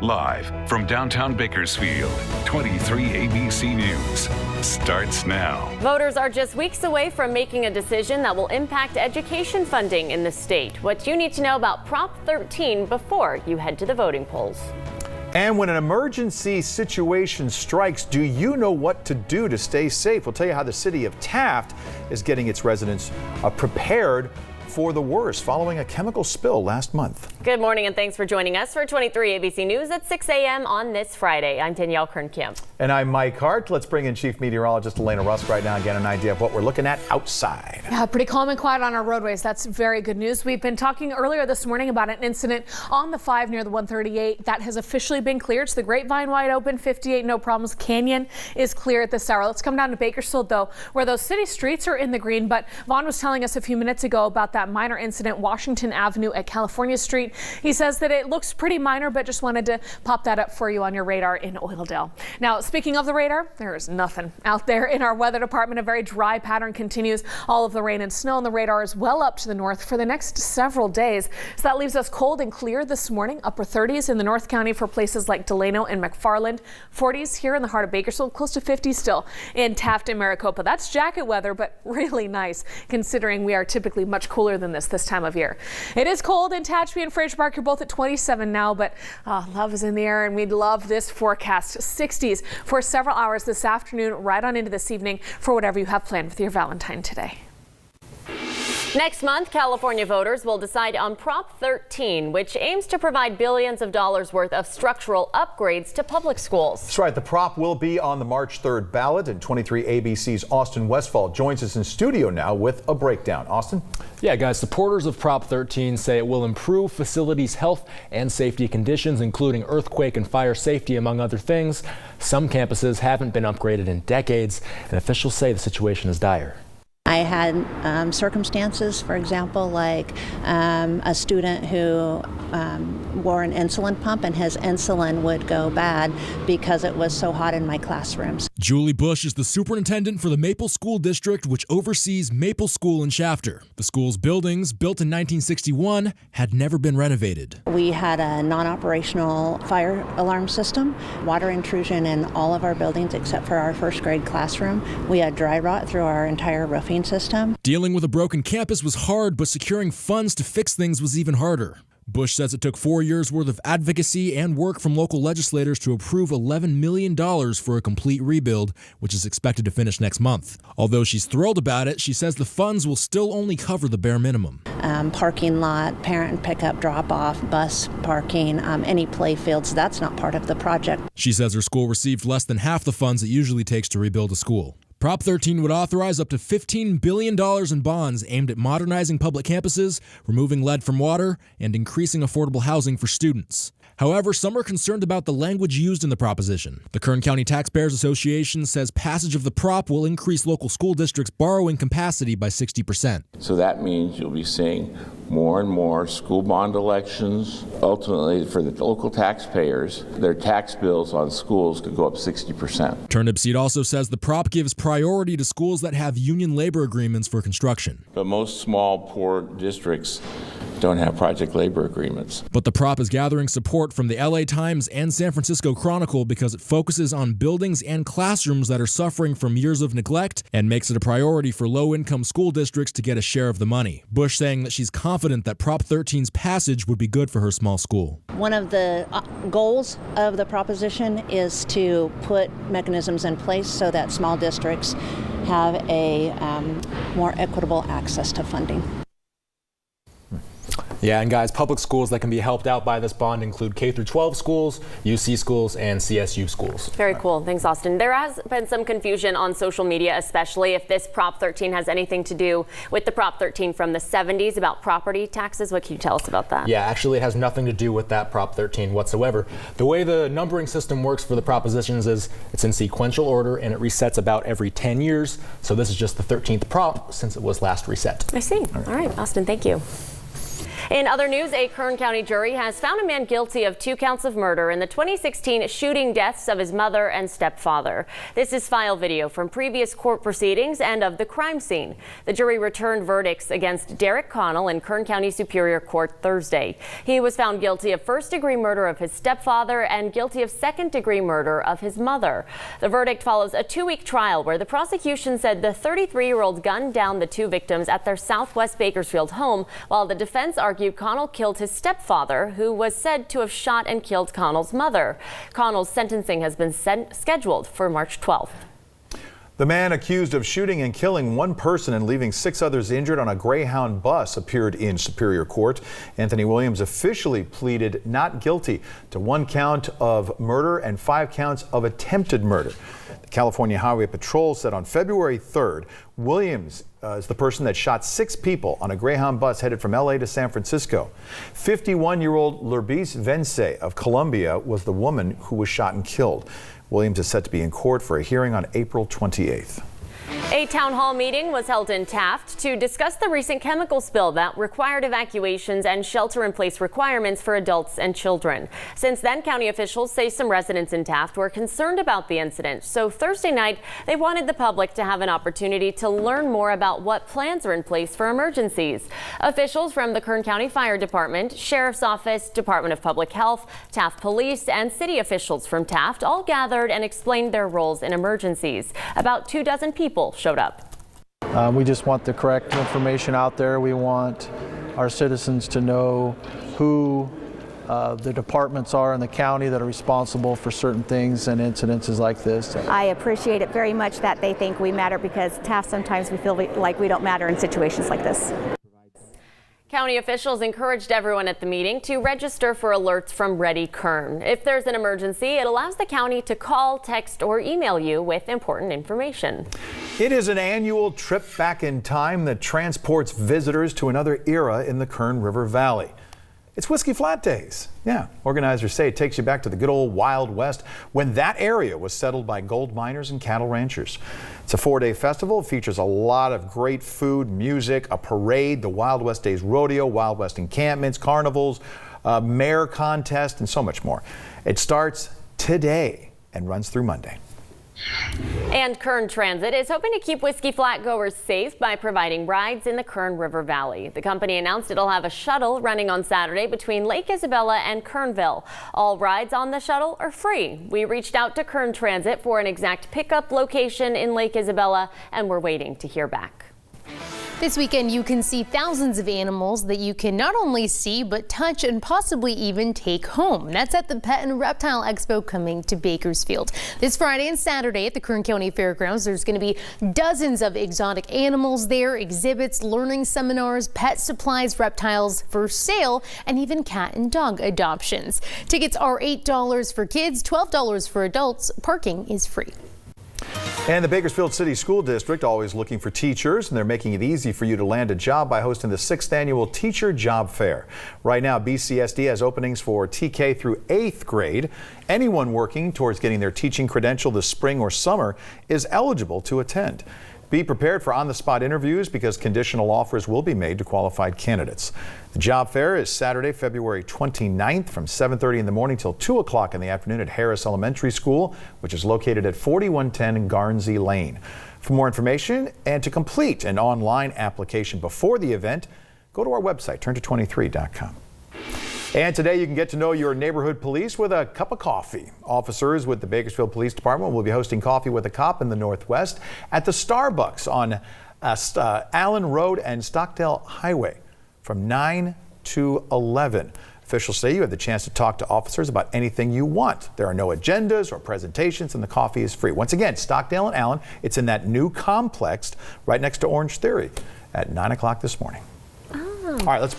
Live from downtown Bakersfield, 23 ABC News starts now. Voters are just weeks away from making a decision that will impact education funding in the state. What you need to know about Prop 13 before you head to the voting polls. And when an emergency situation strikes, do you know what to do to stay safe? We'll tell you how the city of Taft is getting its residents prepared for the worst following a chemical spill last month. Good morning and thanks for joining us for 23 ABC News at 6 a.m. on this Friday. I'm Danielle Kern. And I'm Mike Hart. Let's bring in Chief Meteorologist Elena Rusk right now and get an idea of what we're looking at outside. Yeah, pretty calm and quiet on our roadways. That's very good news. We've been talking earlier this morning about an incident on the 5 near the 138 that has officially been cleared. So the Grapevine wide open, 58 no problems. Canyon is clear at this hour. Let's come down to Bakersfield though, where those city streets are in the green. But Vaughn was telling us a few minutes ago about that minor incident, Washington Avenue at California Street. He says that it looks pretty minor, but just wanted to pop that up for you on your radar in Oildale. Now, speaking of the radar, there is nothing out there in our weather department. A very dry pattern continues. All of the rain and snow on the radar is well up to the north for the next several days. So that leaves us cold and clear this morning. Upper 30s in the North County for places like Delano and McFarland. 40s here in the heart of Bakersfield, close to 50 still in Taft and Maricopa. That's jacket weather, but really nice considering we are typically much cooler than this time of year. It is cold in Tehachapi and Fraser Park. You're both at 27 now, but love is in the air and we'd love this forecast. 60s for several hours this afternoon, right on into this evening for whatever you have planned with your Valentine today. Next month, California voters will decide on Prop 13, which aims to provide billions of dollars worth of structural upgrades to public schools. That's right. The prop will be on the March 3rd ballot, and 23 ABC's Austin Westfall joins us in studio now with a breakdown. Austin? Yeah, guys, supporters of Prop 13 say it will improve facilities' health and safety conditions, including earthquake and fire safety, among other things. Some campuses haven't been upgraded in decades, and officials say the situation is dire. I had circumstances, for example, like a student who wore an insulin pump and his insulin would go bad because it was so hot in my classrooms. Julie Bush is the superintendent for the Maple School District, which oversees Maple School in Shafter. The school's buildings, built in 1961, had never been renovated. We had a non-operational fire alarm system, water intrusion in all of our buildings except for our first grade classroom. We had dry rot through our entire roofing system. Dealing with a broken campus was hard, but securing funds to fix things was even harder. Bush says it took 4 years worth of advocacy and work from local legislators to approve $11 million for a complete rebuild, which is expected to finish next month. Although she's thrilled about it, she says the funds will still only cover the bare minimum. Parking lot, parent pickup, drop-off, bus parking, any play fields, that's not part of the project. She says her school received less than half the funds it usually takes to rebuild a school. Prop 13 would authorize up to $15 billion in bonds aimed at modernizing public campuses, removing lead from water, and increasing affordable housing for students. However, some are concerned about the language used in the proposition. The Kern County Taxpayers Association says passage of the prop will increase local school districts' borrowing capacity by 60%. So that means you'll be seeing more and more school bond elections. Ultimately, for the local taxpayers, their tax bills on schools could go up 60%. Turnipseed also says the prop gives priority to schools that have union labor agreements for construction. But most small, poor districts don't have project labor agreements. But the prop is gathering support from the LA Times and San Francisco Chronicle because it focuses on buildings and classrooms that are suffering from years of neglect and makes it a priority for low-income school districts to get a share of the money. Bush saying that she's confident that Prop 13's passage would be good for her small school. One of the goals of the proposition is to put mechanisms in place so that small districts have a more equitable access to funding. Yeah, and guys, public schools that can be helped out by this bond include K-12 schools, UC schools, and CSU schools. Very cool. Thanks, Austin. There has been some confusion on social media, especially if this Prop 13 has anything to do with the Prop 13 from the 70s about property taxes. What can you tell us about that? Yeah, actually it has nothing to do with that Prop 13 whatsoever. The way the numbering system works for the propositions is it's in sequential order and it resets about every 10 years. So this is just the 13th prop since it was last reset. I see. All right, Austin, thank you. In other news, a Kern County jury has found a man guilty of 2 counts of murder in the 2016 shooting deaths of his mother and stepfather. This is file video from previous court proceedings and of the crime scene. The jury returned verdicts against Derek Connell in Kern County Superior Court Thursday. He was found guilty of first-degree murder of his stepfather and guilty of second-degree murder of his mother. The verdict follows a 2-week trial where the prosecution said the 33-year-old gunned down the 2 victims at their Southwest Bakersfield home, while the defense argued Connell killed his stepfather, who was said to have shot and killed Connell's mother. Connell's sentencing has been scheduled for March 12th. The man accused of shooting and killing 1 person and leaving 6 others injured on a Greyhound bus appeared in Superior Court. Anthony Williams officially pleaded not guilty to 1 count of murder and 5 counts of attempted murder. The California Highway Patrol said on February 3rd, Williams is the person that shot 6 people on a Greyhound bus headed from LA to San Francisco. 51-year-old Lourdes Vence of Colombia was the woman who was shot and killed. Williams is set to be in court for a hearing on April 28th. A town hall meeting was held in Taft to discuss the recent chemical spill that required evacuations and shelter-in-place requirements for adults and children. Since then, county officials say some residents in Taft were concerned about the incident. So Thursday night, they wanted the public to have an opportunity to learn more about what plans are in place for emergencies. Officials from the Kern County Fire Department, Sheriff's Office, Department of Public Health, Taft Police, and city officials from Taft all gathered and explained their roles in emergencies. About 24 people showed up. We just want the correct information out there. We want our citizens to know who the departments are in the county that are responsible for certain things and incidences like this. I appreciate it very much that they think we matter, because Taft, sometimes we feel like we don't matter in situations like this. County officials encouraged everyone at the meeting to register for alerts from Ready Kern. If there's an emergency, it allows the county to call, text, or email you with important information. It is an annual trip back in time that transports visitors to another era in the Kern River Valley. It's Whiskey Flat Days. Yeah, organizers say it takes you back to the good old Wild West when that area was settled by gold miners and cattle ranchers. It's a 4-day festival. It features a lot of great food, music, a parade, the Wild West Days Rodeo, Wild West encampments, carnivals, mare contest, and so much more. It starts today and runs through Monday. And Kern Transit is hoping to keep Whiskey Flat goers safe by providing rides in the Kern River Valley. The company announced it'll have a shuttle running on Saturday between Lake Isabella and Kernville. All rides on the shuttle are free. We reached out to Kern Transit for an exact pickup location in Lake Isabella, and we're waiting to hear back. This weekend, you can see thousands of animals that you can not only see, but touch and possibly even take home. That's at the Pet and Reptile Expo coming to Bakersfield. This Friday and Saturday at the Kern County Fairgrounds, there's going to be dozens of exotic animals there, exhibits, learning seminars, pet supplies, reptiles for sale, and even cat and dog adoptions. Tickets are $8 for kids, $12 for adults. Parking is free. And the Bakersfield City School District always looking for teachers, and they're making it easy for you to land a job by hosting the 6th annual Teacher Job Fair. Right now, BCSD has openings for TK through 8th grade. Anyone working towards getting their teaching credential this spring or summer is eligible to attend. Be prepared for on-the-spot interviews because conditional offers will be made to qualified candidates. The job fair is Saturday, February 29th from 7:30 in the morning till 2 o'clock in the afternoon at Harris Elementary School, which is located at 4110 Garnsey Lane. For more information and to complete an online application before the event, go to our website, turnto23.com. And today you can get to know your neighborhood police with a cup of coffee. Officers with the Bakersfield Police Department will be hosting Coffee with a Cop in the Northwest at the Starbucks on Allen Road and Stockdale Highway from 9 to 11. Officials say you have the chance to talk to officers about anything you want. There are no agendas or presentations, and the coffee is free. Once again, Stockdale and Allen, it's in that new complex right next to Orange Theory at 9 o'clock this morning. All right, let's bring